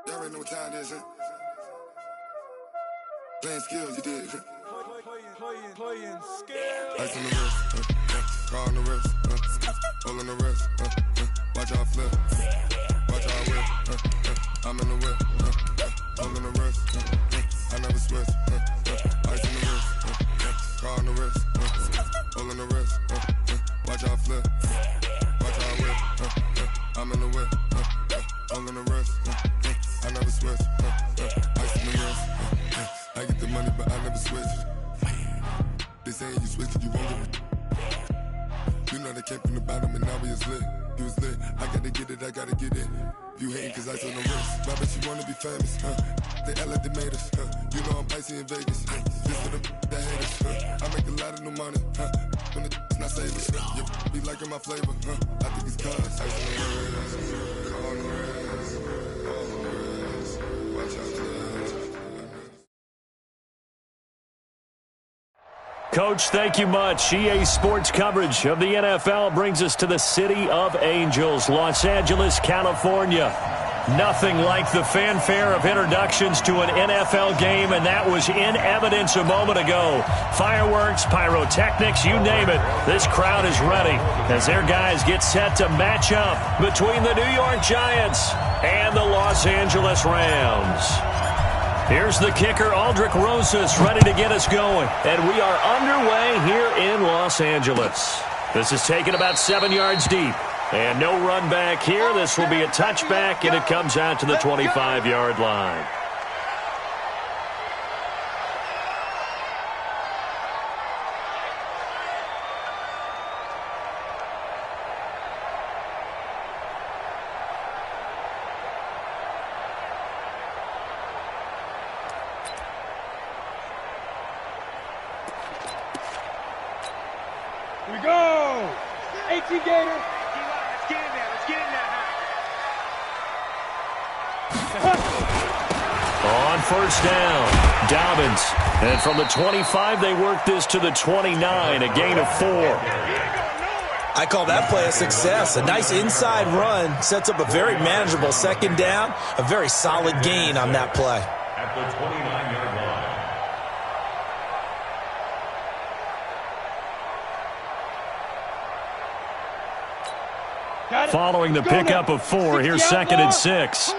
Y'all already know what time it is, huh? Playing skills, you did. Playing skills. Ice on the wrist, car on the wrist, all on the wrist, watch out flip, watch out whip, I'm in the whip, all on the wrist, I never switch, ice on the wrist, car on the wrist, all on the wrist, watch out flip, watch out whip, I'm in the whip, all on the wrist, I never switch, ice on the wrist, I get the money but I never switch. They saying you switch it, you won't get it. You know they came from the bottom and now we is lit. You was lit, I gotta get it, I gotta get it. You hating cause ice on the wrist. Why bet you wanna be famous, They act like they made us, You know I'm icy in Vegas, This for them that hate us, I make a lot of new money, When it's not savers, You be liking my flavor, I think it's cause ice on the wrist, car on the wrist, all on the wrist, watch out for Coach, thank you much. EA Sports coverage of the NFL brings us to the City of Angels, Los Angeles, California. Nothing like the fanfare of introductions to an NFL game, and that was in evidence a moment ago. Fireworks, pyrotechnics, you name it. This crowd is ready as their guys get set to match up between the New York Giants and the Los Angeles Rams. Here's the kicker, Aldrich Rosas, ready to get us going. And we are underway here in Los Angeles. This is taken about 7 yards deep. And no run back here. This will be a touchback, and it comes out to the 25-yard line. We go! 18 Gator. Let's get in there. Let's get in there. On first down, Dobbins. And from the 25, they work this to the 29, a gain of 4. I call that play a success. A nice inside run sets up a very manageable second down. A very solid gain on that play. At the 29-yard line. Following the pickup of 4, here's 2nd and 6.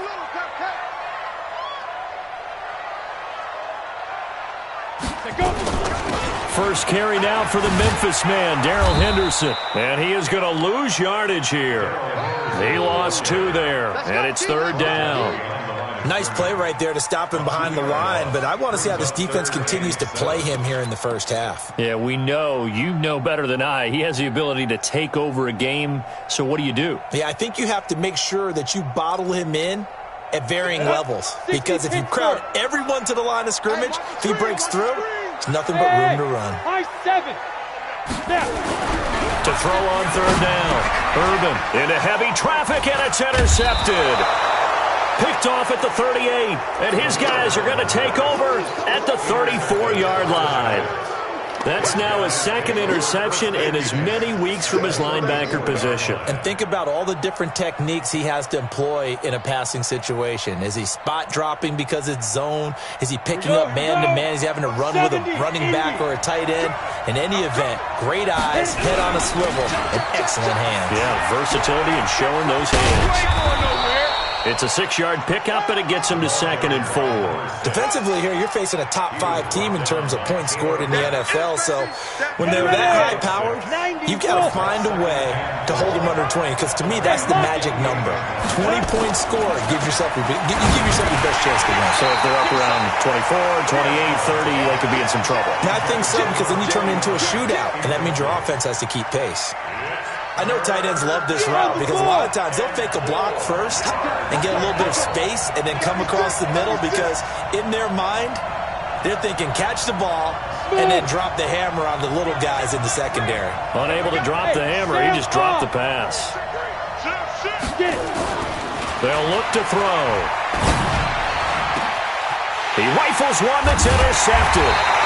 First carry now for the Memphis man, Darrell Henderson. And he is going to lose yardage here. He lost 2 there, and it's 3rd down. Nice play right there to stop him behind the line, but I want to see how this defense continues to play him here in the first half. Yeah, we know. You know better than I. He has the ability to take over a game, so what do you do? Yeah, I think you have to make sure that you bottle him in at varying levels, because if you crowd everyone to the line of scrimmage, if he breaks through, there's nothing but room to run. To throw on 3rd down. Urban into heavy traffic, and it's intercepted. Picked off at the 38, and his guys are going to take over at the 34-yard line. That's now his 2nd interception in as many weeks from his linebacker position. And think about all the different techniques he has to employ in a passing situation. Is he spot dropping because it's zone? Is he picking up man-to-man? Is he having to run with a running back or a tight end? In any event, great eyes, head on a swivel, and excellent hands. Yeah, versatility and showing those hands. It's a 6-yard pickup, and it gets him to 2nd and 4. Defensively here, you're facing a top-5 team in terms of points scored in the NFL. So when they're that high-powered, you've got to find a way to hold them under 20. Because to me, that's the magic number. 20 points scored gives yourself your best chance to win. So if they're up around 24, 28, 30, they could be in some trouble. Now, I think so, because then you turn it into a shootout, and that means your offense has to keep pace. I know tight ends love this route because a lot of times they'll fake a block first and get a little bit of space and then come across the middle, because in their mind, they're thinking catch the ball and then drop the hammer on the little guys in the secondary. Unable to drop the hammer, he just dropped the pass. They'll look to throw. He rifles one that's intercepted.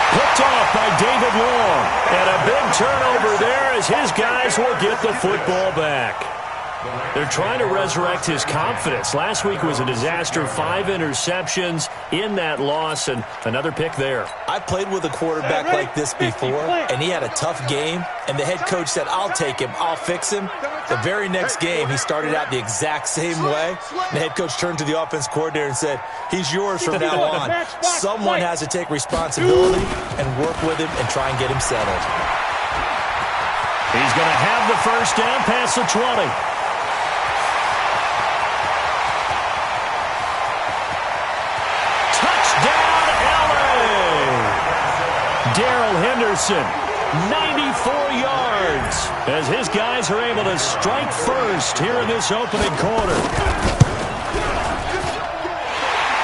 Picked off by David Long. And a big turnover there as his guys will get the football back. They're trying to resurrect his confidence. Last week was a disaster. 5 interceptions in that loss, and another pick there. I played with a quarterback like this before, and he had a tough game, and the head coach said, I'll take him, I'll fix him. The very next game, he started out the exact same way. The head coach turned to the offense coordinator and said, he's yours from now on. Someone has to take responsibility and work with him and try and get him settled. He's going to have the first down past the 20. Darrell Henderson, 94 yards, as his guys are able to strike first here in this opening quarter.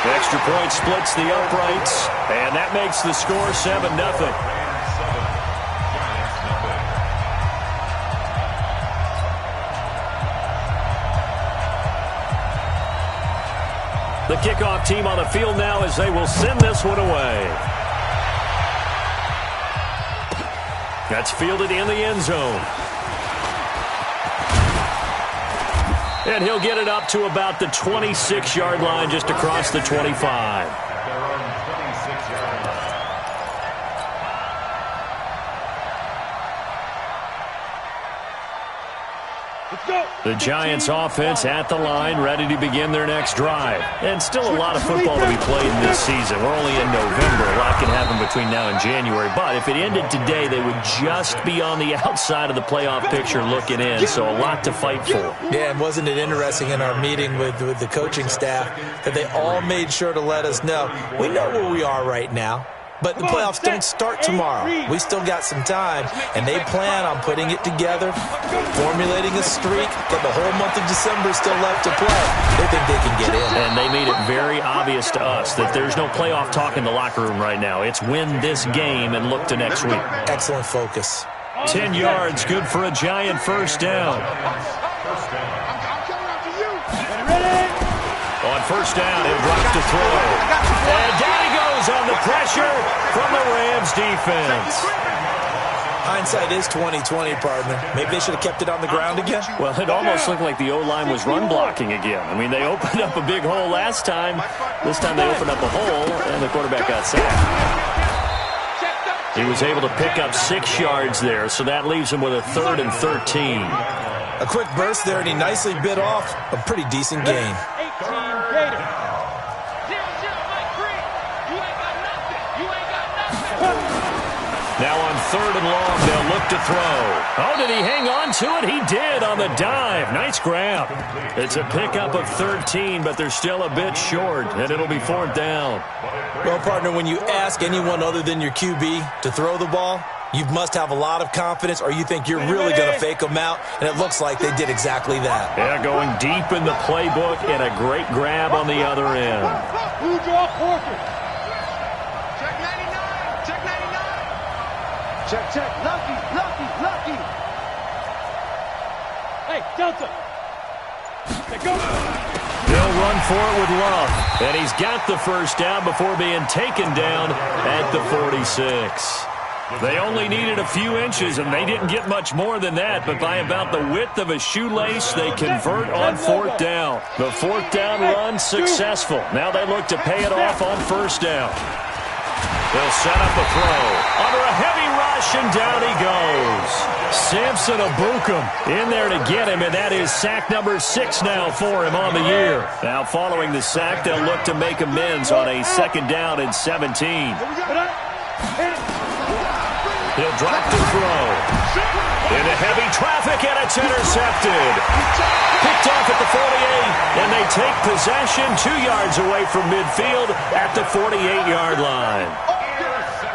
The extra point splits the uprights, and that makes the score 7-0. The kickoff team on the field now as they will send this one away. That's fielded in the end zone. And he'll get it up to about the 26-yard line, just across the 25. The Giants offense at the line, ready to begin their next drive. And still a lot of football to be played in this season. We're only in November. A lot can happen between now and January. But if it ended today, they would just be on the outside of the playoff picture looking in. So a lot to fight for. Yeah, and wasn't it interesting in our meeting with the coaching staff that they all made sure to let us know, we know where we are right now. But the playoffs don't start tomorrow. We still got some time, and they plan on putting it together, formulating a streak, but the whole month of December is still left to play. They think they can get in. And they made it very obvious to us that there's no playoff talk in the locker room right now. It's win this game and look to next week. Excellent focus. 10 yards, good for a Giant first down. On first down, he'll drop to throw. And down he goes on the pressure from the Rams defense. Hindsight is 20/20, partner. Maybe they should have kept it on the ground again. Well, it almost looked like the O-line was run blocking again. I mean, they opened up a big hole last time. This time they opened up a hole, and the quarterback got sacked. He was able to pick up 6 yards there, so that leaves him with a 3rd and 13. A quick burst there, and he nicely bit off a pretty decent gain. Now on 3rd and long, they'll look to throw. Oh, did he hang on to it? He did on the dive. Nice grab. It's a pickup of 13, but they're still a bit short, and it'll be 4th down. Well, partner, when you ask anyone other than your QB to throw the ball, you must have a lot of confidence, or you think you're really going to fake them out, and it looks like they did exactly that. Yeah, going deep in the playbook, and a great grab on the other end. Who draw Porter? Check 99. Check 99. Check. Lucky. Hey, Delta. Go. They'll run for it with Love, and he's got the first down before being taken down at the 46. They only needed a few inches, and they didn't get much more than that, but by about the width of a shoelace, they convert on 4th down. The 4th down run successful. Now they look to pay it off on first down. They'll set up a throw. Under a heavy rush, and down he goes. Samson Abukum in there to get him, and that is sack number 6 now for him on the year. Now following the sack, they'll look to make amends on a 2nd down and 17. He'll drop to throw. Into heavy traffic, and it's intercepted. Picked off at the 48, and they take possession 2 yards away from midfield at the 48-yard line.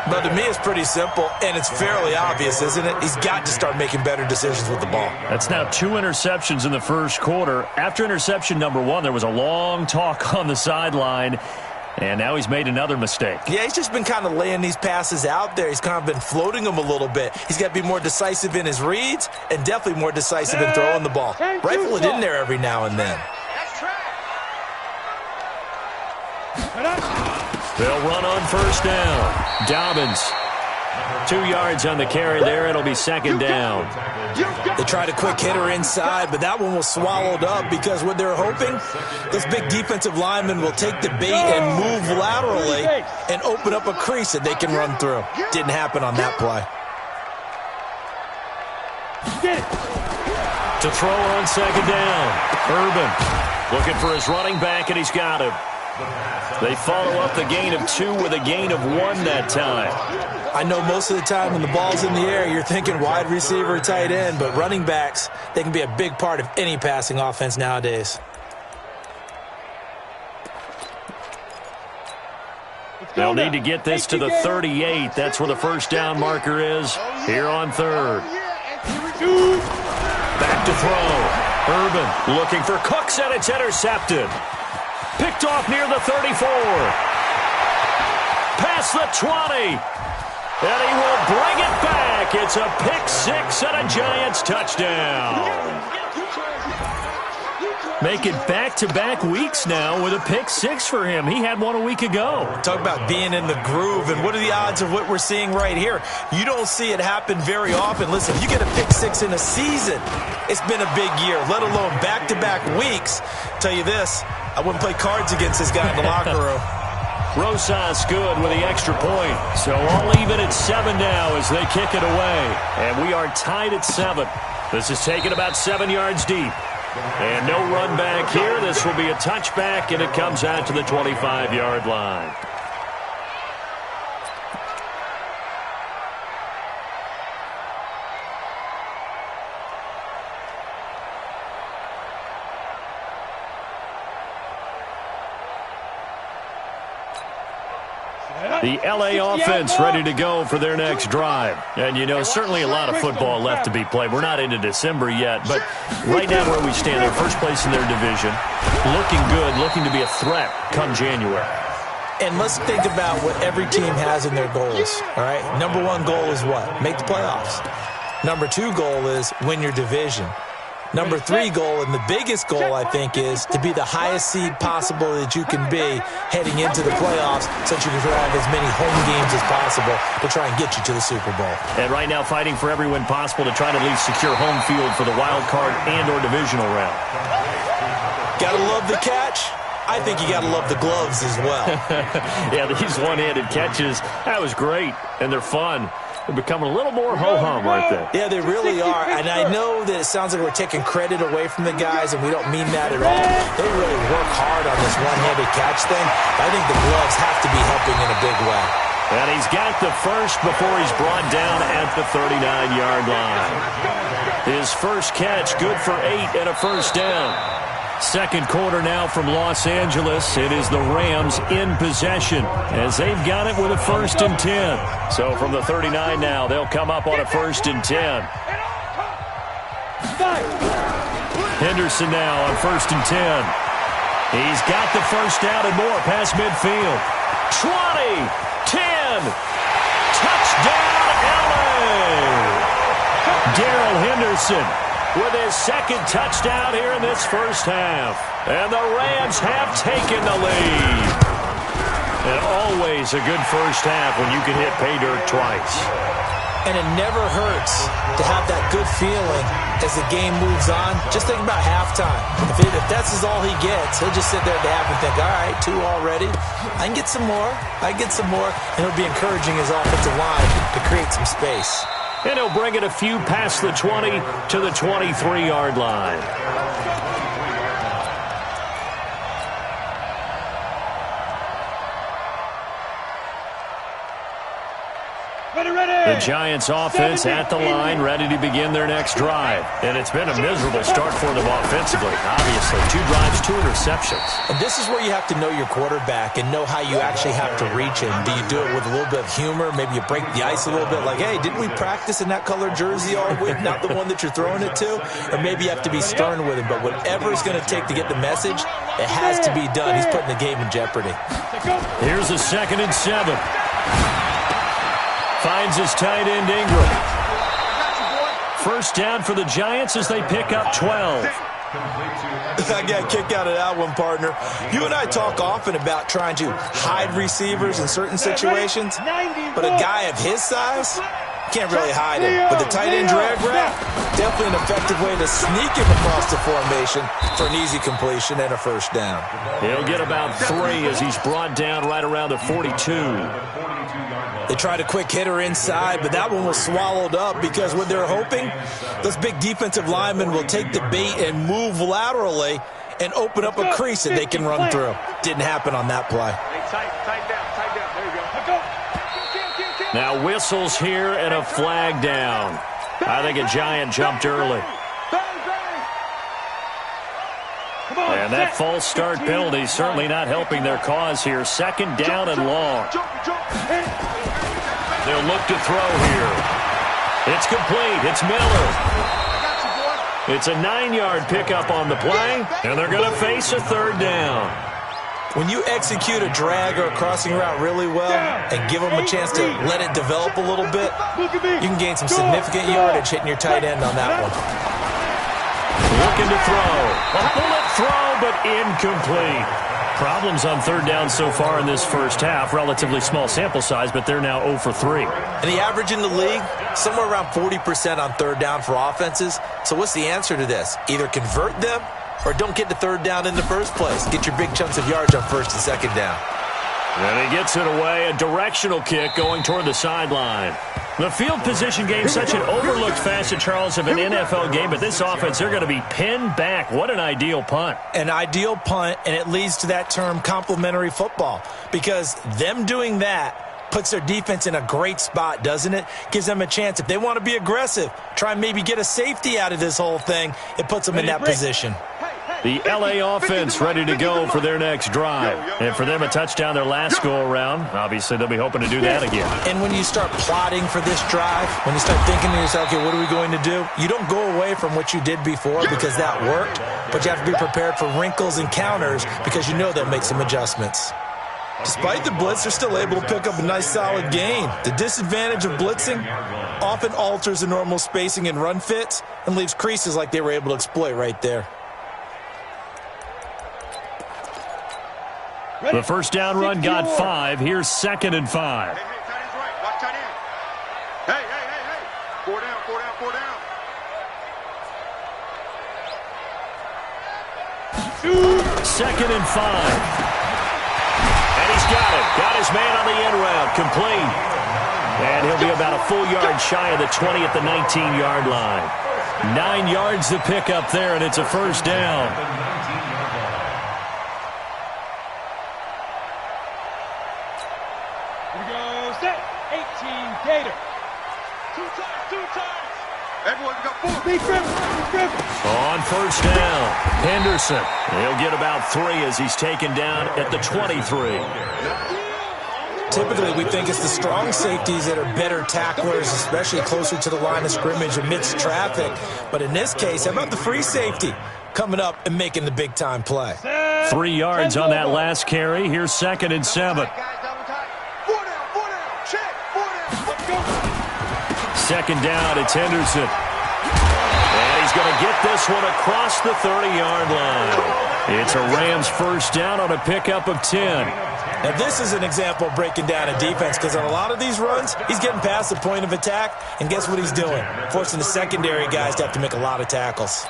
But to me, it's pretty simple, and it's fairly obvious, isn't it? He's got to start making better decisions with the ball. That's now 2 interceptions in the first quarter. After interception number 1, there was a long talk on the sideline. And now he's made another mistake. Yeah, he's just been kind of laying these passes out there. He's kind of been floating them a little bit. He's got to be more decisive in his reads and definitely more decisive in throwing the ball. Rifle it in there every now and then. They'll run on first down. Dobbins 2 yards on the carry there. It'll be second down. They tried a quick hitter inside, but that one was swallowed up because what they're hoping, those big defensive linemen will take the bait and move laterally and open up a crease that they can run through. Didn't happen on that play. To throw on second down. Urban looking for his running back, and he's got him. They follow up the gain of 2 with a gain of 1 that time. I know most of the time when the ball's in the air, you're thinking wide receiver, tight end, but running backs, they can be a big part of any passing offense nowadays. They'll need to get this to the 38. That's where the first down marker is here on third. Back to throw. Urban looking for Cooks, and it's intercepted. Picked off near the 34. Past the 20. And he will bring it back. It's a pick six and a Giants touchdown. Make it back-to-back weeks now with a pick six for him. He had one a week ago. Talk about being in the groove, and what are the odds of what we're seeing right here? You don't see it happen very often. Listen, you get a pick six in a season, it's been a big year, let alone back-to-back weeks. Tell you this, I wouldn't play cards against this guy in the locker room. Rosas good with the extra point. So all even at 7 now as they kick it away. And we are tied at 7. This is taken about 7 yards deep. And no run back here. This will be a touchback, and it comes out to the 25-yard line. The L.A. offense ready to go for their next drive. And, you know, certainly a lot of football left to be played. We're not into December yet, but right now where we stand, they're first place in their division. Looking good, looking to be a threat come January. And let's think about what every team has in their goals, all right? Number one goal is what? Make the playoffs. Number 2 goal is win your division. Number 3 goal, and the biggest goal, I think, is to be the highest seed possible that you can be heading into the playoffs so that you can have as many home games as possible to try and get you to the Super Bowl. And right now fighting for every win possible to try to at least secure home field for the wild card and or divisional round. Gotta love the catch. I think you gotta love the gloves as well. Yeah, these one-handed catches, that was great, and they're fun. They're becoming a little more ho-hum, aren't they? Yeah, they really are. And I know that it sounds like we're taking credit away from the guys, and we don't mean that at all. They really work hard on this one-handed catch thing. I think the gloves have to be helping in a big way. And he's got the first before he's brought down at the 39-yard line. His first catch, good for 8 and a first down. Second quarter now from Los Angeles. It is the Rams in possession as they've got it with a 1st and 10. So from the 39 now, they'll come up on a 1st and 10. Henderson now on 1st and 10. He's got the first down and more past midfield. 20, 10, touchdown LA! Darrell Henderson with his second touchdown here in this first half. And the Rams have taken the lead. And always a good first half when you can hit pay dirt twice. And it never hurts to have that good feeling as the game moves on. Just think about halftime. If that's all he gets, he'll just sit there at the half and think, all right, 2 already. I can get some more. I can get some more. And he'll be encouraging his offensive line to create some space. And he'll bring it a few past the 20 to the 23-yard line. The Giants offense at the line, ready to begin their next drive. And it's been a miserable start for them offensively, obviously. 2 drives, 2 interceptions. And this is where you have to know your quarterback and know how you actually have to reach him. Do you do it with a little bit of humor? Maybe you break the ice a little bit like, hey, didn't we practice in that colored jersey all week? Not the one that you're throwing it to? Or maybe you have to be stern with him. But whatever it's going to take to get the message, it has to be done. He's putting the game in jeopardy. Here's a 2nd and 7. Finds his tight end Ingram. First down for the Giants as they pick up 12. I got a kick out of that one, partner. You and I talk often about trying to hide receivers in certain situations, but a guy of his size can't really hide him. But the tight end drag route, definitely an effective way to sneak him across the formation for an easy completion and a first down. He'll get about 3 as he's brought down right around the 42. They tried a quick hitter inside, but that one was swallowed up because what they're hoping, those big defensive linemen will take the bait and move laterally and open up a crease that they can run through. Didn't happen on that play. Tighten down. There you go. Now whistles here and a flag down. I think a Giant jumped early. And that false start penalty certainly not helping their cause here. Second down and long. They'll look to throw here. It's complete. It's Miller. It's a 9-yard pickup on the play, and they're going to face a third down. When you execute a drag or a crossing route really well and give them a chance to let it develop a little bit, you can gain some significant yardage hitting your tight end on that one. Looking to throw. A bullet throw, but incomplete. Problems on third down so far in this first half. Relatively small sample size, but they're now 0 for 3. And the average in the league, somewhere around 40% on third down for offenses. So what's the answer to this? Either convert them or don't get to third down in the first place. Get your big chunks of yards on first and second down. And he gets it away. A directional kick going toward the sideline. The field position game, such an overlooked facet, Charles, of an NFL game, but this offense, they're going to be pinned back. What an ideal punt. An ideal punt, and it leads to that term complementary football, because them doing that puts their defense in a great spot, doesn't it? Gives them a chance. If they want to be aggressive, try and maybe get a safety out of this whole thing, it puts them in that position. The LA offense ready to go for their next drive. And for them, a touchdown their last go-around. Obviously, they'll be hoping to do that again. And when you start plotting for this drive, when you start thinking to yourself, okay, what are we going to do? You don't go away from what you did before because that worked, but you have to be prepared for wrinkles and counters because you know they'll make some adjustments. Despite the blitz, they're still able to pick up a nice, solid gain. The disadvantage of blitzing often alters the normal spacing and run fits and leaves creases like they were able to exploit right there. The first down run got 5. Here's 2nd and 5. Hey, tight end's right. Watch tight end. Hey. 4 down. 2nd and 5. And he's got it. Got his man on the end route. Complete. And he'll be about a full yard shy of the 20 at the 19-yard line. 9 yards to pick up there, and it's a first down. Here we go, set. 18, Gator. Two times. Everyone got 4. Be Griffin. On first down, Henderson. He'll get about 3 as he's taken down at the 23. Typically, we think it's the strong safeties that are better tacklers, especially closer to the line of scrimmage amidst traffic. But in this case, how about the free safety coming up and making the big-time play? 3 yards on that last carry. Here's 2nd and 7. Guys, double tight. 4 down. Check. 4 down. Let's go. 2nd down, it's Henderson. And he's going to get this one across the 30-yard line. It's a Rams first down on a pickup of 10. Now, this is an example of breaking down a defense because on a lot of these runs, he's getting past the point of attack, and guess what he's doing? Forcing the secondary guys to have to make a lot of tackles.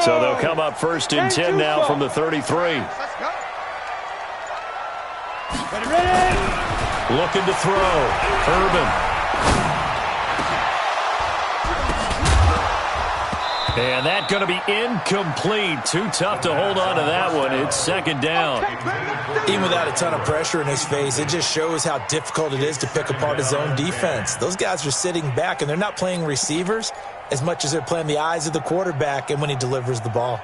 So they'll come up 1st and 10 now from the 33. Let's go. Ready. Looking to throw. Urban. And that's going to be incomplete. Too tough to hold on to that one. It's 2nd down. Even without a ton of pressure in his face, it just shows how difficult it is to pick apart his own defense. Those guys are sitting back, and they're not playing receivers as much as they're playing the eyes of the quarterback and when he delivers the ball.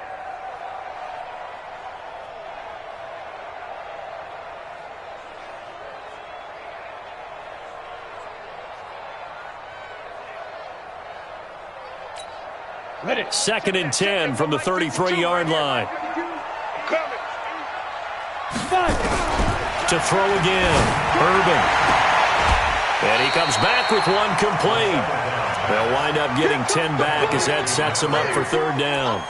2nd and 10 from the 33-yard line. To throw again, Urban. And he comes back with one complete. They'll wind up getting 10 back as that sets him up for 3rd down.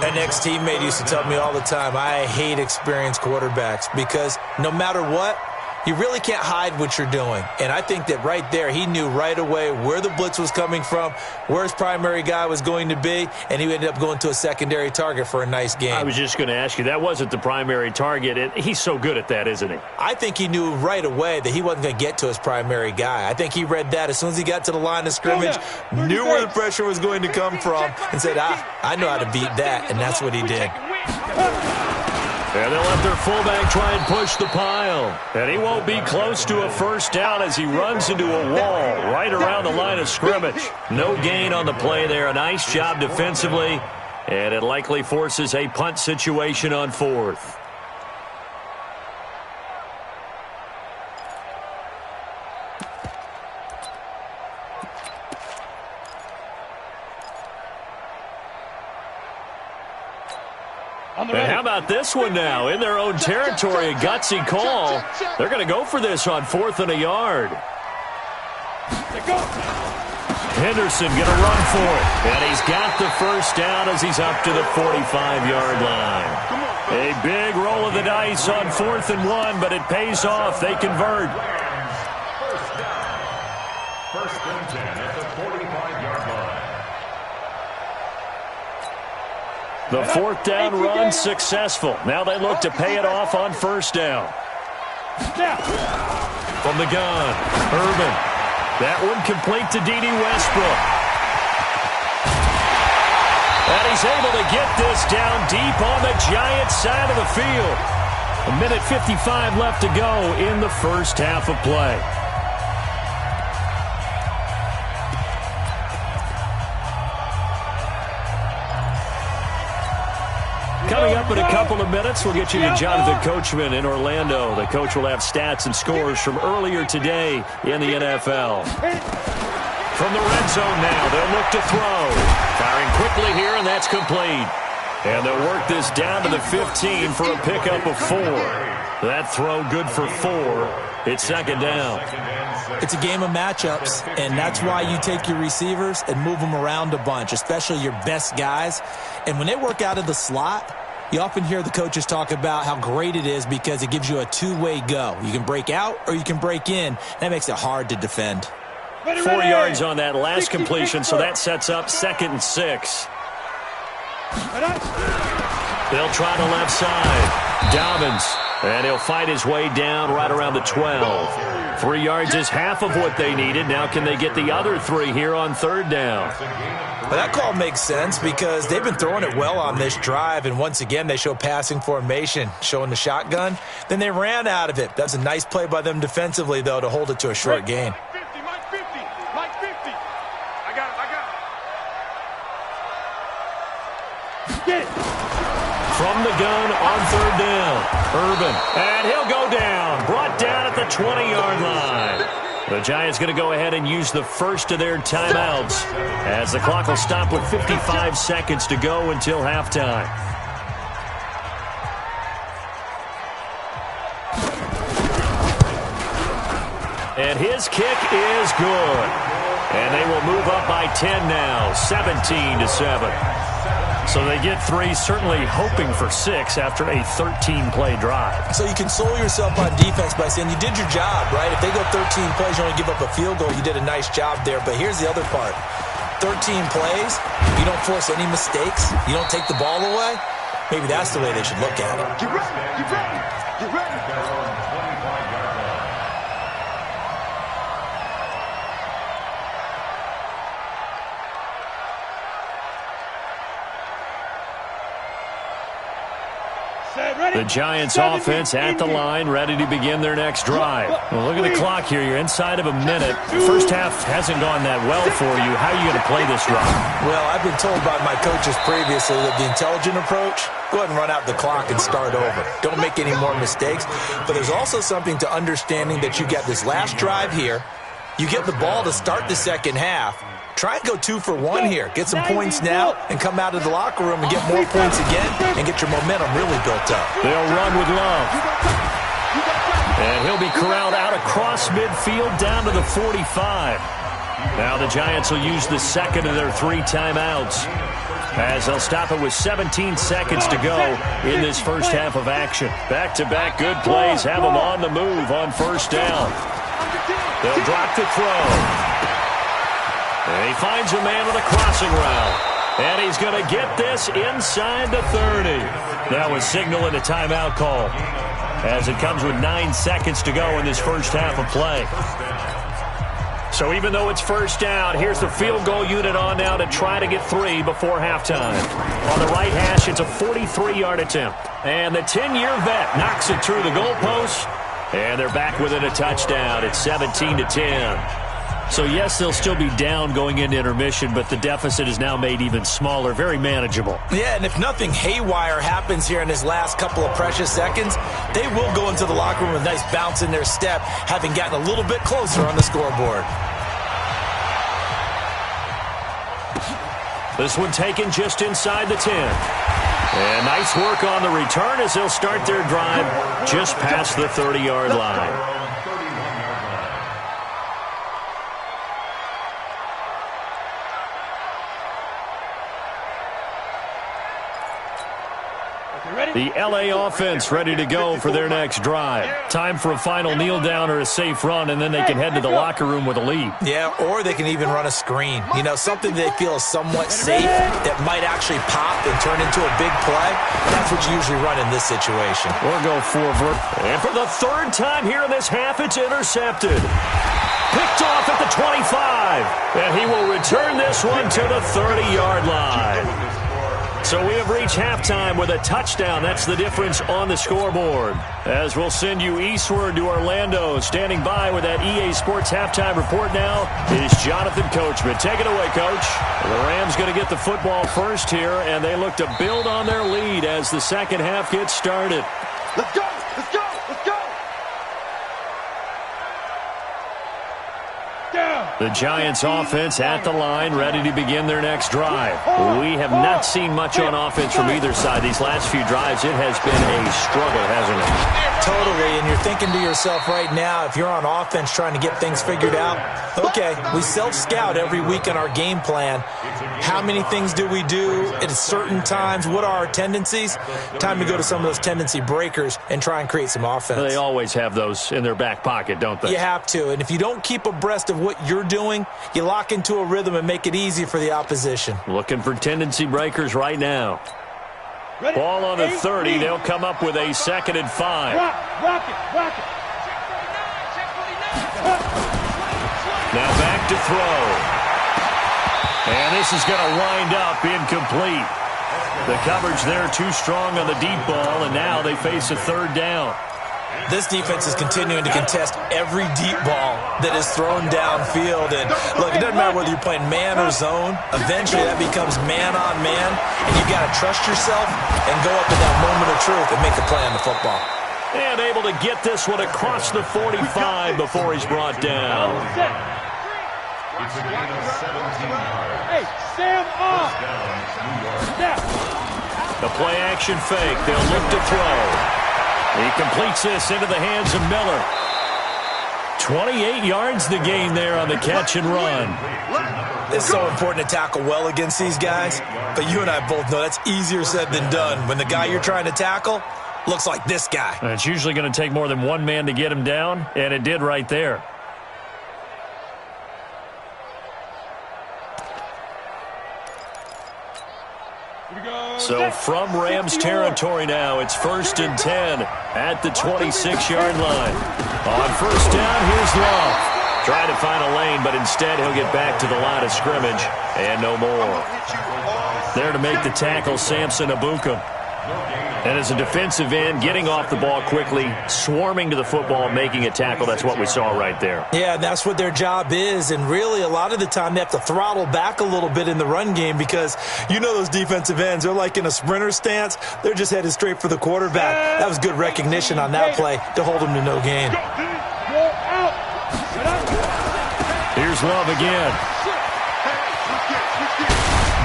An ex-teammate used to tell me all the time, I hate experienced quarterbacks because no matter what, you really can't hide what you're doing. And I think that right there, he knew right away where the blitz was coming from, where his primary guy was going to be, and he ended up going to a secondary target for a nice game. I was just going to ask you, that wasn't the primary target. He's so good at that, isn't he? I think he knew right away that he wasn't going to get to his primary guy. I think he read that as soon as he got to the line of scrimmage, knew where the pressure was going to come from, and said, I know how to beat that, and that's what he did. And they'll let their fullback try and push the pile. And he won't be close to a 1st down as he runs into a wall right around the line of scrimmage. No gain on the play there. A nice job defensively. And it likely forces a punt situation on 4th. And how about this one now? In their own territory, a gutsy call. They're going to go for this on 4th and a yard. Henderson going to run for it. And he's got the 1st down as he's up to the 45-yard line. A big roll of the dice on 4th and 1, but it pays off. They convert. 1st and 10 at the 45-yard line. The 4th down run successful. Now they look to pay it off on 1st down. From the gun, Urban. That one complete to D.D. Westbrook. And he's able to get this down deep on the Giants side of the field. 1:55 left to go in the 1st half of play. Coming up in a couple of minutes, we'll get you to Jonathan Coachman in Orlando. The coach will have stats and scores from earlier today in the NFL. From the red zone now, they'll look to throw. Firing quickly here, and that's complete. And they'll work this down to the 15 for a pickup of 4. That throw good for 4. It's 2nd down. It's a game of matchups, and that's why you take your receivers and move them around a bunch, especially your best guys. And when they work out of the slot, you often hear the coaches talk about how great it is because it gives you a two-way go. You can break out or you can break in. That makes it hard to defend. 4 yards on that last completion, so that sets up 2nd and 6. They'll try the left side. Dobbins, and he'll fight his way down right around the 12. 3 yards is half of what they needed. Now can they get the other 3 here on 3rd down? Well, that call makes sense because they've been throwing it well on this drive, and once again they show passing formation, showing the shotgun. Then they ran out of it. That's a nice play by them defensively, though, to hold it to a short gain. Mike 50. I got it. Get it. From the gun on 3rd down. Urban, and he'll go down. Brought down at the 20-yard line. The Giants going to go ahead and use the first of their timeouts as the clock will stop with 55 seconds to go until halftime. And his kick is good. And they will move up by 10 now, 17-7. So they get 3, certainly hoping for 6 after a 13-play drive. So you console yourself on defense by saying you did your job, right? If they go 13 plays, you only give up a field goal, you did a nice job there. But here's the other part. 13 plays, you don't force any mistakes, you don't take the ball away. Maybe that's the way they should look at it. Get ready. Get ready. Get ready. The Giants offense at the line, ready to begin their next drive. Well, look at the clock here. You're inside of a minute. The first half hasn't gone that well for you. How are you going to play this drive? Well, I've been told by my coaches previously that the intelligent approach, go ahead and run out the clock and start over. Don't make any more mistakes. But there's also something to understanding that you get this last drive here. You get the ball to start the second half. Try and go 2 for 1 here. Get some points now and come out of the locker room and get more points again and get your momentum really built up. They'll run with Love. And he'll be corralled out across midfield down to the 45. Now the Giants will use the second of their 3 timeouts, as they'll stop it with 17 seconds to go in this first half of action. Back-to-back good plays have them on the move on first down. They'll drop to throw. And he finds a man with a crossing route. And he's going to get this inside the 30. Now a signal and a timeout call, as it comes with 9 seconds to go in this first half of play. So even though it's first down, here's the field goal unit on now to try to get 3 before halftime. On the right hash, it's a 43-yard attempt. And the 10-year vet knocks it through the goalpost, and they're back within a touchdown. It's 17-10. So, yes, they'll still be down going into intermission, but the deficit is now made even smaller, very manageable. Yeah, and if nothing haywire happens here in his last couple of precious seconds, they will go into the locker room with a nice bounce in their step, having gotten a little bit closer on the scoreboard. This one taken just inside the 10. And nice work on the return as they'll start their drive just past the 30-yard line. The L.A. offense ready to go for their next drive. Time for a final kneel down or a safe run, and then they can head to the locker room with a lead. Yeah, or they can even run a screen. You know, something they feel is somewhat safe that might actually pop and turn into a big play. That's what you usually run in this situation. Or go forward. And for the 3rd time here in this half, it's intercepted. Picked off at the 25. And he will return this one to the 30-yard line. So we have reached halftime with a touchdown. That's the difference on the scoreboard. As we'll send you eastward to Orlando. Standing by with that EA Sports halftime report now is Jonathan Coachman. Take it away, Coach. The Rams going to get the football first here, and they look to build on their lead as the second half gets started. Let's go! Let's go! Let's go! The Giants offense at the line, ready to begin their next drive. We have not seen much on offense from either side. These last few drives, it has been a struggle, hasn't it? Totally, and you're thinking to yourself right now, if you're on offense trying to get things figured out, okay, we self-scout every week in our game plan. How many things do we do at certain times? What are our tendencies? Time to go to some of those tendency breakers and try and create some offense. They always have those in their back pocket, don't they? You have to, and if you don't keep abreast of what you're doing, you lock into a rhythm and make it easy for the opposition. Looking for tendency breakers right now. Ball on the 30. They'll come up with a 2nd and 5. Rock it. Now back to throw. And this is going to wind up incomplete. The coverage there too strong on the deep ball, and now they face a 3rd down. This defense is continuing to contest every deep ball that is thrown downfield. And, look, it doesn't matter whether you're playing man or zone. Eventually, that becomes man-on-man, and you've got to trust yourself and go up in that moment of truth and make the play on the football. And able to get this one across the 45 before he's brought down. It's a gain of 17 yards. Hey, Sam off. The play-action fake. They'll look to throw. He completes this into the hands of Miller. 28 yards the gain there on the catch and run. It's so important to tackle well against these guys, but you and I both know that's easier said than done when the guy you're trying to tackle looks like this guy. And it's usually going to take more than one man to get him down, and it did right there. So from Rams territory now, it's 1st and 10 at the 26-yard line. On first down, here's Love. Trying to find a lane, but instead he'll get back to the line of scrimmage, and no more. There to make the tackle, Samson Abukum. And as a defensive end, getting off the ball quickly, swarming to the football, making a tackle. That's what we saw right there. Yeah, that's what their job is. And really, a lot of the time, they have to throttle back a little bit in the run game because you know those defensive ends, they're like in a sprinter stance. They're just headed straight for the quarterback. That was good recognition on that play to hold them to no gain. Here's Love again.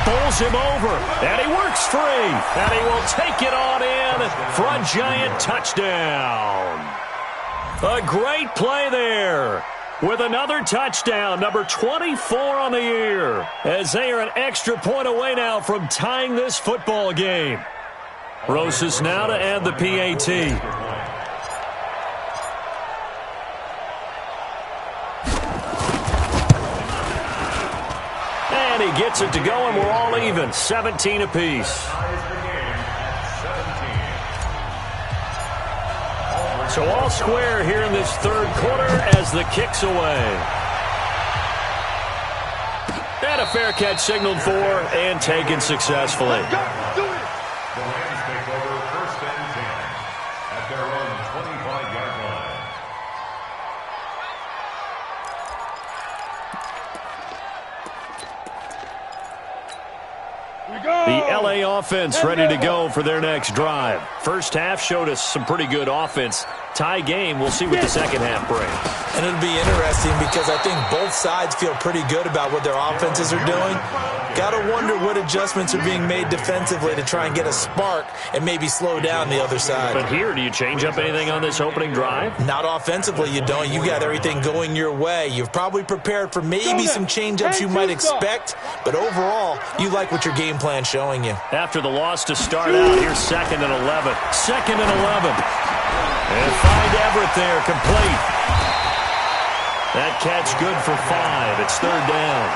Bowls him over, and he works free, and he will take it on in for a Giant touchdown. A great play there with another touchdown, number 24 on the year, as they are an extra point away now from tying this football game. Rosas now to add the PAT. And he gets it to go, and we're all even, 17 apiece. So all square here in this third quarter as the kick's away. And a fair catch signaled for and taken successfully. The Rams take over 1st and 10 at their own 25-yard line. The LA offense ready to go for their next drive. First half showed us some pretty good offense. Tie game, we'll see what the second half brings. And it'll be interesting because I think both sides feel pretty good about what their offenses are doing. Got to wonder what adjustments are being made defensively to try and get a spark and maybe slow down the other side. But here, do you change up anything on this opening drive? Not offensively, you don't. You got everything going your way. You've probably prepared for maybe some change-ups you might expect, but overall, you like what your game plan's showing you. After the loss to start out, here's 2nd and 11. 2nd and 11. And find Everett there, complete. That catch good for 5. It's 3rd down.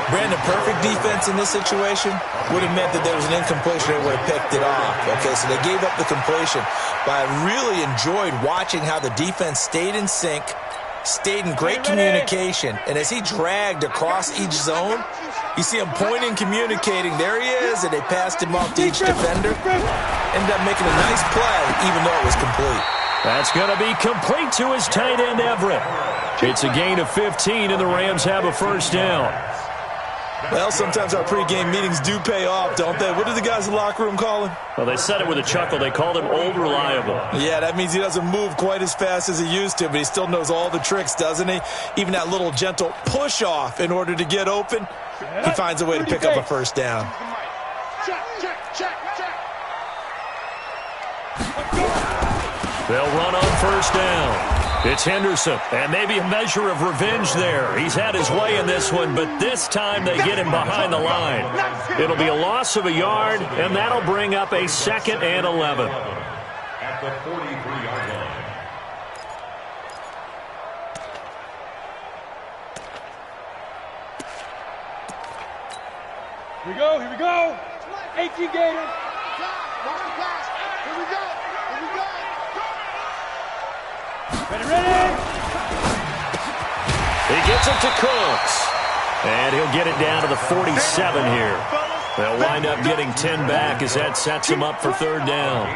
Brandon, perfect defense in this situation would have meant that there was an incompletion. They would have picked it off. Okay, so they gave up the completion. But I really enjoyed watching how the defense stayed in sync, stayed in great communication, and as he dragged across each zone, you see him pointing, communicating. There he is, and they passed him off to each defender. Ended up making a nice play, even though it was complete. That's going to be complete to his tight end, Everett. It's a gain of 15, and the Rams have a 1st down. Well, sometimes our pregame meetings do pay off, don't they? What did the guys in the locker room call him? Well, they said it with a chuckle. They called him Old Reliable. Yeah, that means he doesn't move quite as fast as he used to, but he still knows all the tricks, doesn't he? Even that little gentle push-off in order to get open, he finds a way to pick up a 1st down. They'll run on 1st down. It's Henderson, and maybe a measure of revenge there. He's had his way in this one, but this time they get him behind the line. It'll be a loss of a yard, and that'll bring up a 2nd and 11. At the 43-yard line. Here we go, here we go. 18 Gators. Here we go. Ready. He gets it to Cooks. And he'll get it down to the 47 here. They'll wind up getting 10 back as that sets him up for 3rd down.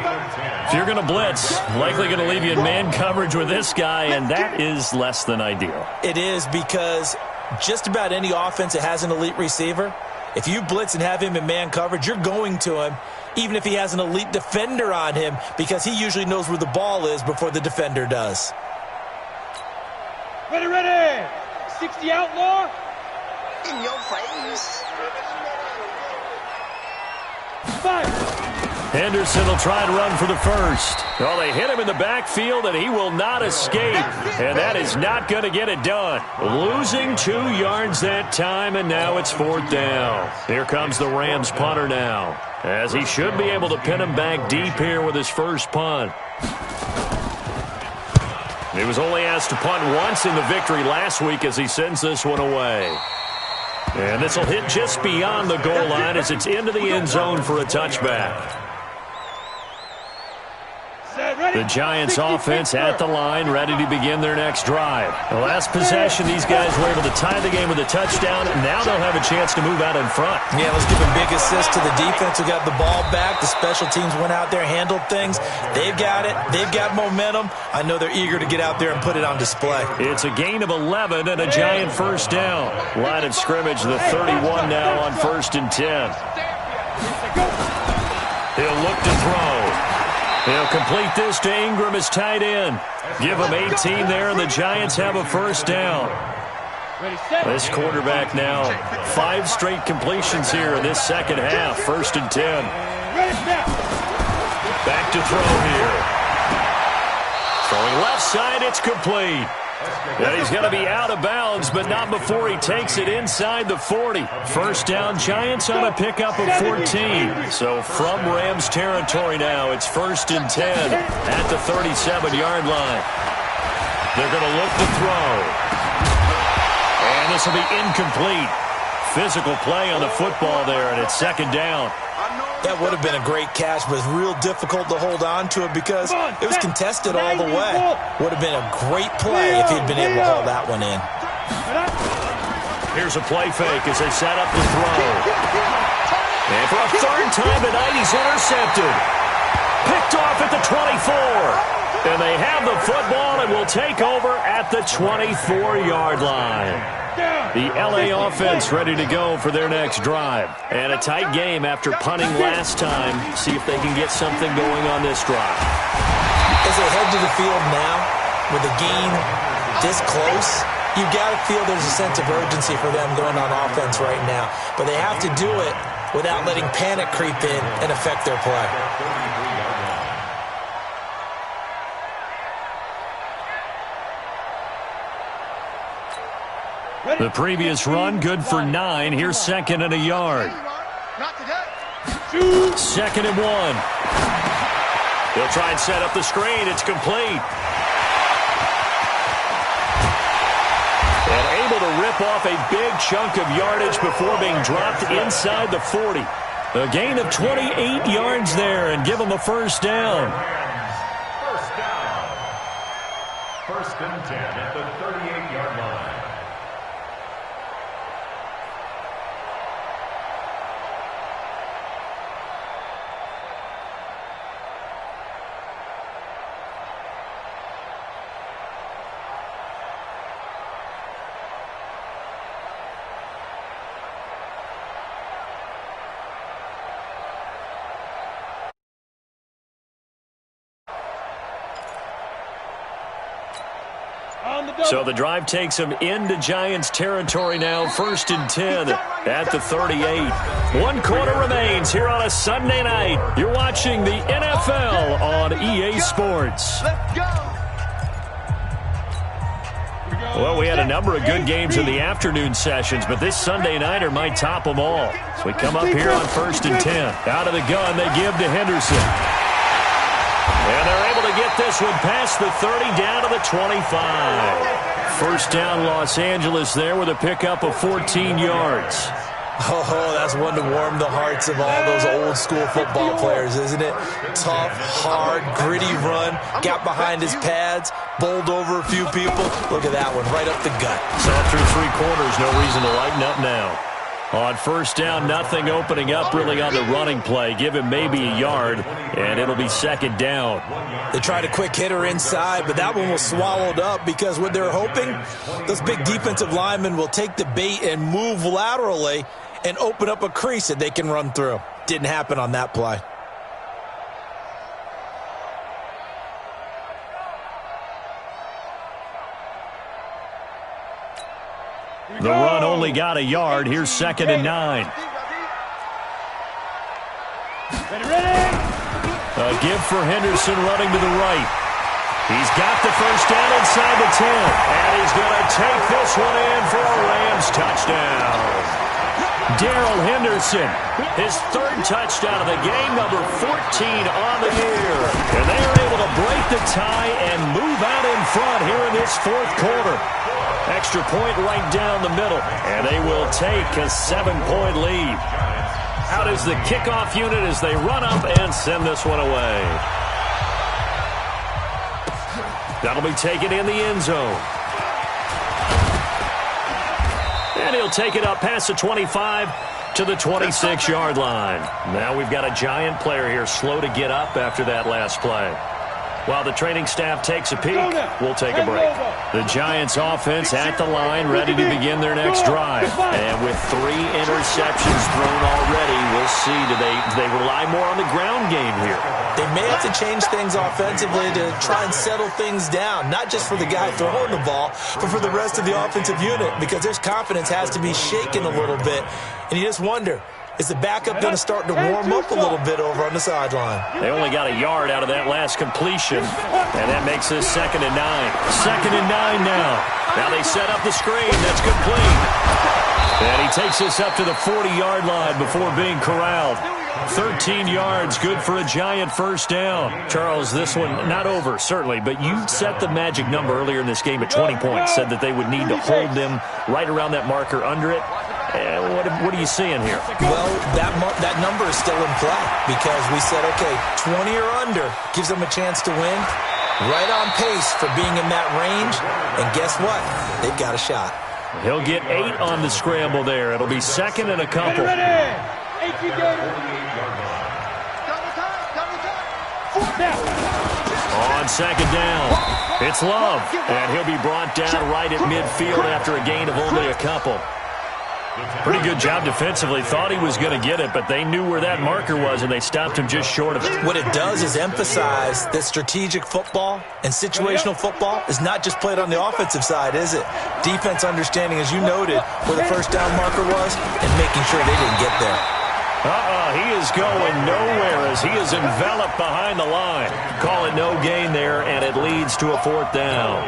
If you're going to blitz, likely going to leave you in man coverage with this guy, and that is less than ideal. It is, because just about any offense that has an elite receiver, if you blitz and have him in man coverage, you're going to him, even if he has an elite defender on him, because he usually knows where the ball is before the defender does. Ready. 60 outlaw. In your face. 5. Henderson will try and run for the 1st. Well, they hit him in the backfield, and he will not escape. And that is not going to get it done. Losing 2 yards that time, and now it's 4th down. Here comes the Rams punter now, as he should be able to pin him back deep here with his first punt. He was only asked to punt once in the victory last week as he sends this one away. And this will hit just beyond the goal line as it's into the end zone for a touchback. The Giants offense at the line, ready to begin their next drive. The last possession, these guys were able to tie the game with a touchdown, and now they'll have a chance to move out in front. Yeah, let's give a big assist to the defense who got the ball back. The special teams went out there, handled things. They've got it. They've got momentum. I know they're eager to get out there and put it on display. It's a gain of 11 and a Giant 1st down. Line of scrimmage, the 31 now on 1st and 10. He'll look to throw. He'll complete this to Ingram as tight end. Give him 18 there, and the Giants have a 1st down. This quarterback now, 5 straight completions here in this second half. 1st and 10. Back to throw here. Throwing left side, it's complete. And he's going to be out of bounds, but not before he takes it inside the 40. 1st down, Giants on a pickup of 14. So from Rams territory now, it's 1st and 10 at the 37-yard line. They're going to look to throw. And this will be incomplete. Physical play on the football there, and it's 2nd down. That would have been a great catch, but it's real difficult to hold on to it because it was contested all the way. Would have been a great play if he'd been able to haul that one in. Here's a play fake as they set up the throw. And for a 3rd time tonight, he's intercepted. Picked off at the 24. And they have the football and will take over at the 24-yard line. The L.A. offense ready to go for their next drive. And a tight game after punting last time. See if they can get something going on this drive. As they head to the field now, with the game this close, you've got to feel there's a sense of urgency for them going on offense right now. But they have to do it without letting panic creep in and affect their play. The previous run, good for 9. Here's 2nd and a yard. 2nd and 1. They'll try and set up the screen. It's complete. And able to rip off a big chunk of yardage before being dropped inside the 40. A gain of 28 yards there and give them a 1st down. 1st and 10 at the 38-yard line. So the drive takes them into Giants territory now. 1st and 10 at the 38. 1 quarter remains here on a Sunday night. You're watching the NFL on EA Sports. Well, we had a number of good games in the afternoon sessions, but this Sunday nighter might top them all. So we come up here on 1st and 10. Out of the gun, they give to Henderson. And they're able to get this one past the 30 down to the 25. 1st down Los Angeles there with a pickup of 14 yards. Oh, that's one to warm the hearts of all those old school football players, isn't it? Tough, hard, gritty run. Got behind his pads, bowled over a few people. Look at that one, right up the gut. So through 3 quarters, no reason to lighten up now. On 1st down, nothing opening up really on the running play. Give him maybe a yard, and it'll be 2nd down. They tried a quick hitter inside, but that one was swallowed up because what they're hoping, those big defensive linemen will take the bait and move laterally and open up a crease that they can run through. Didn't happen on that play. The run only got a yard. Here's 2nd and 9. A give for Henderson running to the right. He's got the 1st down inside the 10. And he's going to take this one in for a Rams touchdown. Darrell Henderson, his 3rd touchdown of the game, number 14 on the year. And they are able to break the tie and move out in front here in this 4th quarter. Extra point right down the middle, and they will take a 7-point lead. Out is the kickoff unit as they run up and send this one away. That'll be taken in the end zone. And he'll take it up past the 25 to the 26-yard line. Now we've got a Giant player here slow to get up after that last play. While the training staff takes a peek, we'll take a break. The Giants offense at the line, ready to begin their next drive. And with 3 interceptions thrown already, we'll see. Do they rely more on the ground game here? they may have to change things offensively to try and settle things down, not just for the guy throwing the ball, but for the rest of the offensive unit, because their confidence has to be shaken a little bit. And you just wonder, is the backup going to start to warm up a little bit over on the sideline? They only got a yard out of that last completion, and that makes this 2nd and 9. 2nd and 9 now. Now they set up the screen. That's complete. And he takes this up to the 40-yard line before being corralled. 13 yards, good for a giant first down. Charles, this one not over, certainly, but you set the magic number earlier in this game at 20 points, said that they would need to hold them right around that marker under it. What are you seeing here? Well, that number is still in play because we said, okay, 20 or under gives them a chance to win. Right on pace for being in that range. And guess what? They've got a shot. He'll get 8 on the scramble there. It'll be 2nd and a couple. On 2nd down, it's Love. And he'll be brought down right at midfield after a gain of only a couple. Pretty good job defensively. Thought he was going to get it, but they knew where that marker was, and they stopped him just short of it. What it does is emphasize that strategic football and situational football is not just played on the offensive side, is it? Defense understanding, as you noted, where the first down marker was and making sure they didn't get there. He is going nowhere as he is enveloped behind the line. Call it no gain there, and it leads to a 4th down.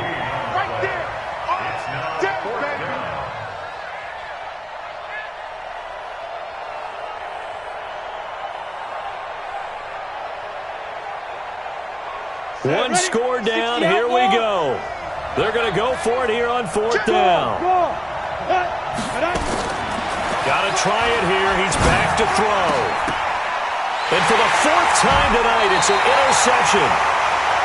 One score down, here we go. They're going to go for it here on 4th down. Got to try it here. He's back to throw. And for the 4th time tonight, it's an interception.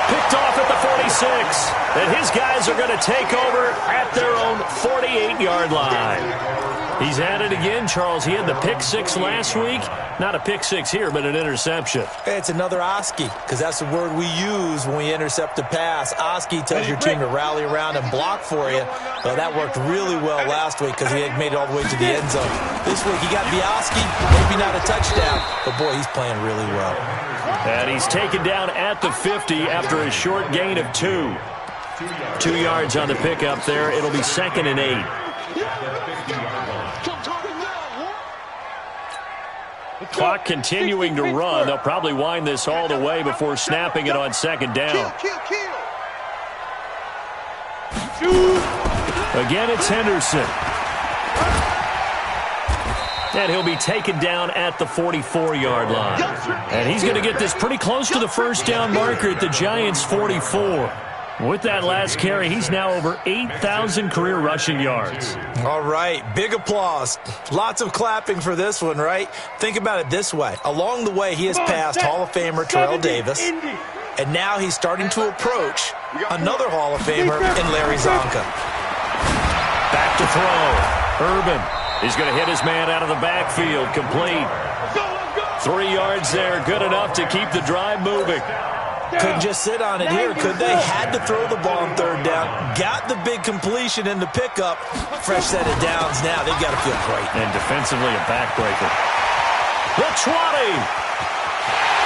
Picked off at the 46. And his guys are going to take over at their own 48-yard line. He's at it again, Charles. He had the pick 6 last week. Not a pick 6 here, but an interception. It's another Oski, because that's the word we use when we intercept a pass. Oski tells your team to rally around and block for you. Well, that worked really well last week because he had made it all the way to the end zone. This week he got the Oski, maybe not a touchdown, but boy, he's playing really well. And he's taken down at the 50 after a short gain of 2. 2 yards on the pickup there. It'll be 2nd and 8. Clock continuing to run. They'll probably wind this all the way before snapping it on 2nd down. Again, it's Henderson. And he'll be taken down at the 44-yard line. And he's going to get this pretty close to the first down marker at the Giants' 44. With that last carry, he's now over 8,000 career rushing yards. All right, big applause. Lots of clapping for this one, right? Think about it this way. Along the way, he has passed Hall of Famer Terrell Davis, and now he's starting to approach another Hall of Famer in Larry Zonka. Back to throw. Urban. He's going to hit his man out of the backfield. Complete. 3 yards there. Good enough to keep the drive moving. Couldn't just sit on it here, could they? Had to throw the ball on 3rd down. Got the big completion in the pickup. Fresh set of downs now. They've got to feel great. And defensively, a backbreaker. The 20.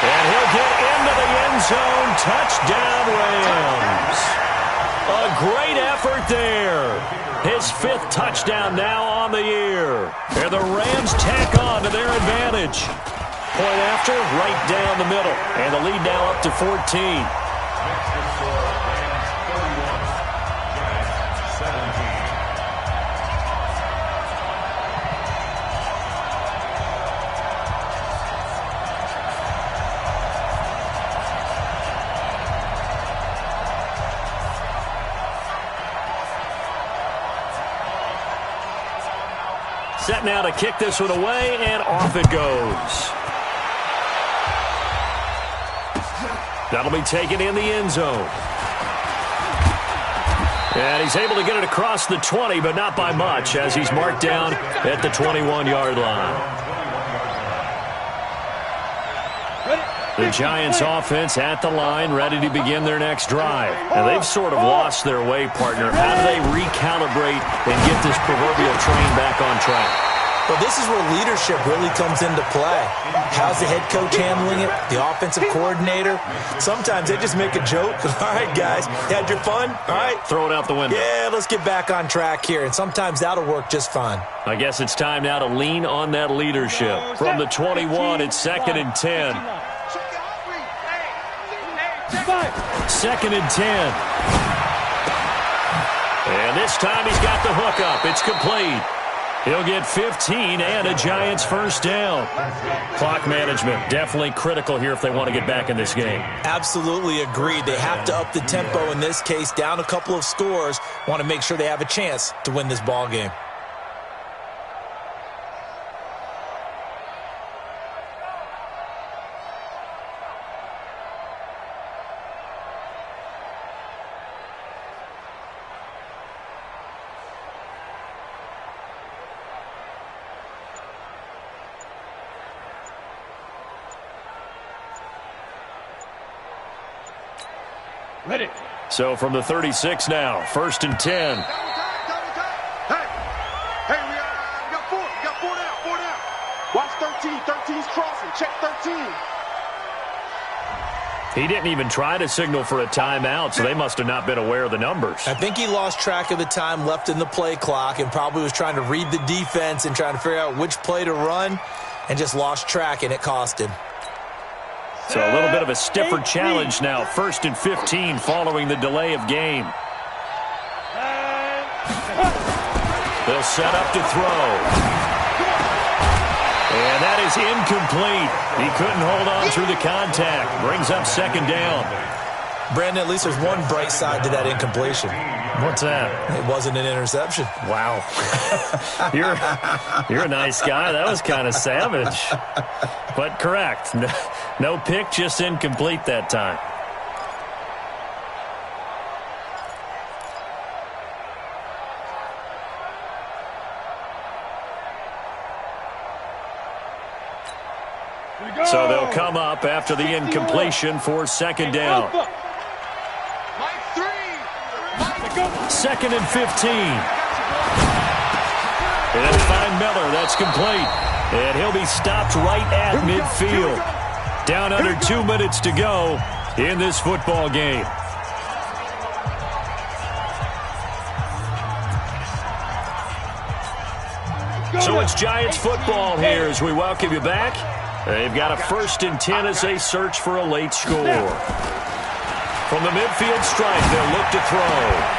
And he'll get into the end zone. Touchdown, Rams. A great effort there. His 5th touchdown now on the year. And the Rams tack on to their advantage. Point after, right down the middle. And the lead now up to 14. Set now to kick this one away, and off it goes. That'll be taken in the end zone. And he's able to get it across the 20, but not by much, as he's marked down at the 21-yard line. The Giants offense at the line, ready to begin their next drive. And they've sort of lost their way, partner. How do they recalibrate and get this proverbial train back on track? Well, this is where leadership really comes into play. How's the head coach handling it? The offensive coordinator? Sometimes they just make a joke. All right, guys, you had your fun? All right. Throw it out the window. Yeah, let's get back on track here. And sometimes that'll work just fine. I guess it's time now to lean on that leadership. From the 21, it's 2nd and 10. 2nd and 10. And this time he's got the hook up. It's complete. He'll get 15 and a Giants first down. Clock management definitely critical here if they want to get back in this game. Absolutely agreed. They have to up the tempo in this case, down a couple of scores. Want to make sure they have a chance to win this ball game. Ready. So from the 36 now, 1st and 10. Hey, we got four. We got four down. Watch 13. 13's crossing. Check 13. He didn't even try to signal for a timeout, so they must have not been aware of the numbers. I think he lost track of the time left in the play clock and probably was trying to read the defense and trying to figure out which play to run and just lost track, and it cost him. So a little bit of a stiffer challenge now. 1st and 15 following the delay of game. They'll set up to throw. And that is incomplete. He couldn't hold on through the contact. Brings up 2nd down. Brandon, at least there's one bright side to that incompletion. What's that? It wasn't an interception. Wow. You're a nice guy. That was kind of savage. But correct. No pick, just incomplete that time. So they'll come up after the incompletion for 2nd down. 2nd and 15. And they'll find Miller. That's complete. And he'll be stopped right at midfield. Down under 2 minutes to go in this football game. So it's Giants football here as we welcome you back. They've got a 1st and 10 as they search for a late score. From the midfield stripe, they'll look to throw.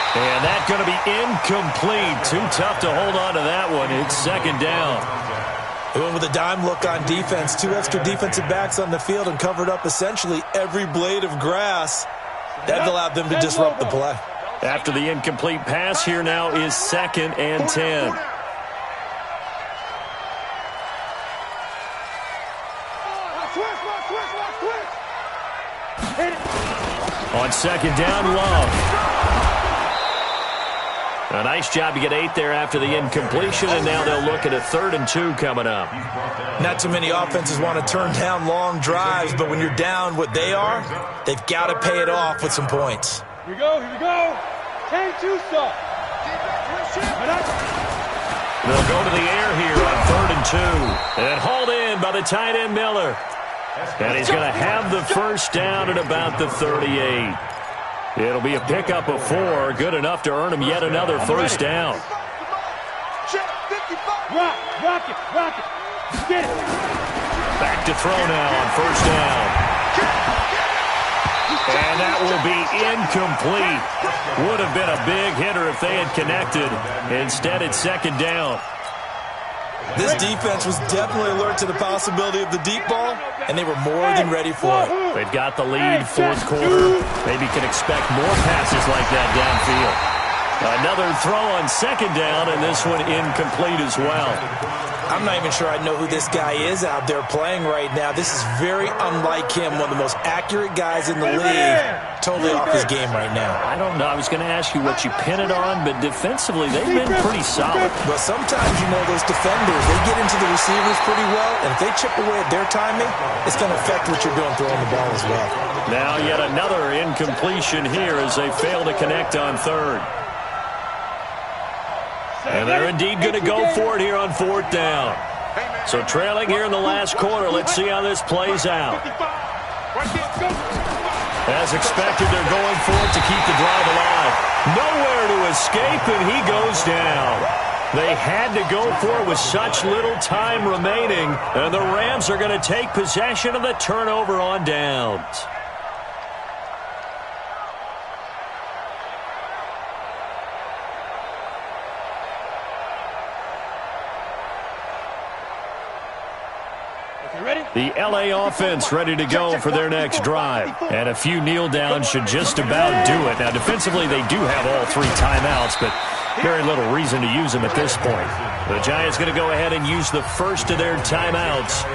And that's going to be incomplete. Too tough to hold on to that one. It's 2nd down. They went with a dime look on defense. 2 extra defensive backs on the field and covered up essentially every blade of grass. That allowed them to disrupt the play. After the incomplete pass, here now is 2nd and 10. On 2nd down, Love. A nice job to get 8 there after the incompletion, and now they'll look at a 3rd and 2 coming up. Not too many offenses want to turn down long drives, but when you're down what they are, they've got to pay it off with some points. Here we go. 10-2 stop. They'll go to the air here on 3rd and 2. And hauled in by the tight end Miller. And he's going to have the first down at about the 38. It'll be a pickup of 4, good enough to earn him yet another first down. Rock it. Get it. Back to throw now on 1st down. And that will be incomplete. Would have been a big hitter if they had connected. Instead, it's 2nd down. This defense was definitely alert to the possibility of the deep ball, and they were more than ready for it. They've got the lead, 4th quarter. Maybe can expect more passes like that downfield. Another throw on 2nd down, and this one incomplete as well. I'm not even sure I know who this guy is out there playing right now. This is very unlike him, one of the most accurate guys in the league. Totally off his game right now. I don't know. I was going to ask you what you pin it on, but defensively, they've been pretty solid. But sometimes, those defenders, they get into the receivers pretty well, and if they chip away at their timing, it's going to affect what you're doing throwing the ball as well. Now yet another incompletion here as they fail to connect on 3rd. And they're indeed going to go for it here on 4th down. So trailing here in the last quarter. Let's see how this plays out. As expected, they're going for it to keep the drive alive. Nowhere to escape, and he goes down. They had to go for it with such little time remaining, and the Rams are going to take possession of the turnover on downs. The LA offense ready to go for their next drive. And a few kneel downs should just about do it. Now, defensively, they do have all 3 timeouts, but very little reason to use them at this point. The Giants going to go ahead and use the first of their timeouts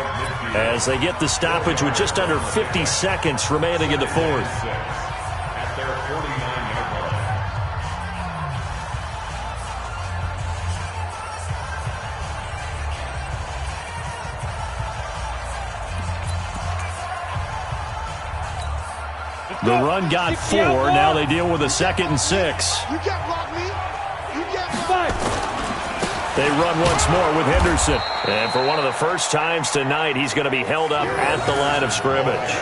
as they get the stoppage with just under 50 seconds remaining in the 4th. At their 49-yard line. The run got 4. Now they deal with a 2nd and 6. You can't block me. You can't fight. They run once more with Henderson. And for one of the first times tonight, he's going to be held up at the line of scrimmage.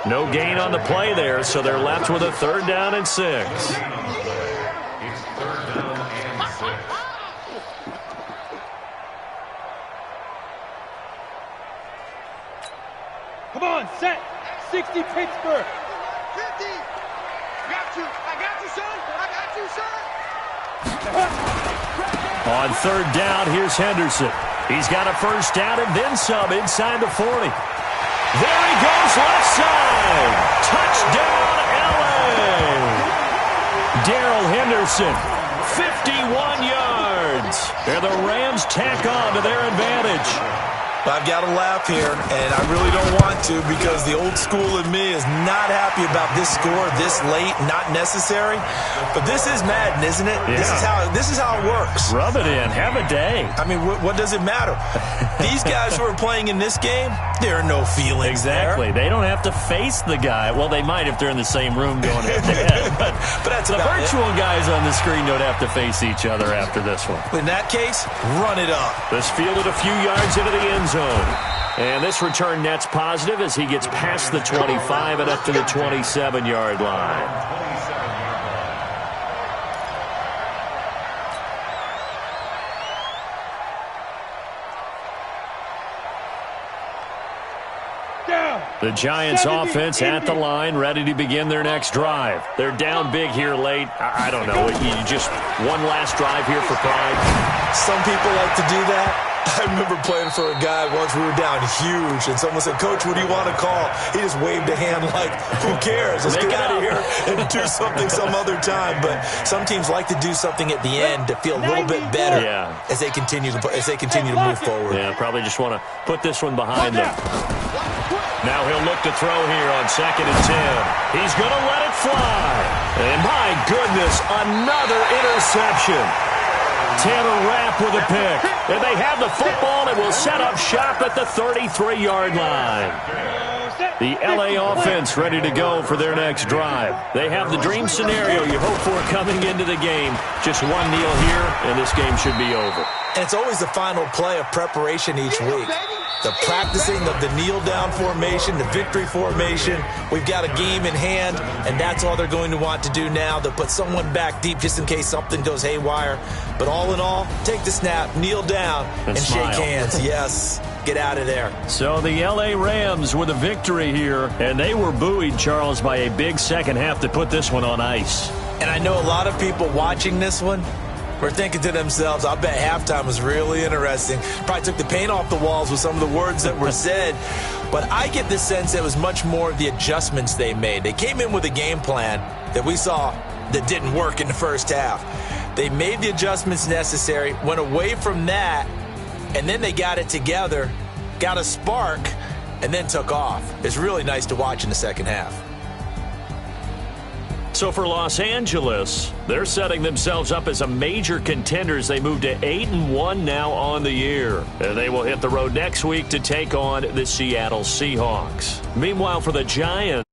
No gain on the play there, so they're left with a 3rd down and 6. It's 3rd down and 6. Come on, set. 60 Pittsburgh. 50. Got you. I got you, son. I got you, son. On 3rd down, here's Henderson. He's got a 1st down and then some inside the 40. There he goes, left side. Touchdown, L.A. Darrell Henderson, 51 yards. And the Rams tack on to their advantage. I've got to laugh here, and I really don't want to because the old school in me is not happy about this score this late, not necessary. But this is Madden, isn't it? Yeah. This is how it works. Rub it in. Have a day. I mean, what does it matter? These guys who are playing in this game, there are no feelings Exactly. there. They don't have to face the guy. Well, they might if they're in the same room going head-to-head. But that's the about virtual guys on the screen don't have to face each other after this one. In that case, run it up. This fielded a few yards into the end zone. And this return net's positive as he gets past the 25 and up to the 27-yard line. The Giants offense at the line, ready to begin their next drive. They're down big here late. I don't know. You just one last drive here for pride. Some people like to do that. I remember playing for a guy once. We were down huge, and someone said, "Coach, what do you want to call?" He just waved a hand like, "Who cares? Let's get out of here and do something some other time." But some teams like to do something at the end to feel a little bit better as they continue to move forward. Yeah, probably just want to put this one behind them. Now he'll look to throw here on 2nd and 10. He's going to let it fly. And my goodness, another interception. Tanner Rapp with a pick. And they have the football and will set up shop at the 33-yard line. The L.A. offense ready to go for their next drive. They have the dream scenario you hope for coming into the game. Just one kneel here, and this game should be over. And it's always the final play of preparation each week. The practicing of the kneel-down formation, the victory formation. We've got a game in hand, and that's all they're going to want to do now. They'll put someone back deep just in case something goes haywire. But all in all, take the snap, kneel down, and shake hands. Yes, get out of there. So the L.A. Rams with a victory here, and they were buoyed, Charles, by a big second half to put this one on ice. And I know a lot of people watching this one were thinking to themselves, I bet halftime was really interesting. Probably took the paint off the walls with some of the words that were said. But I get the sense it was much more the adjustments they made. They came in with a game plan that we saw that didn't work in the first half. They made the adjustments necessary, went away from that, and then they got it together, got a spark, and then took off. It's really nice to watch in the second half. So for Los Angeles, they're setting themselves up as a major contender as they move to 8-1 now on the year. And they will hit the road next week to take on the Seattle Seahawks. Meanwhile, for the Giants,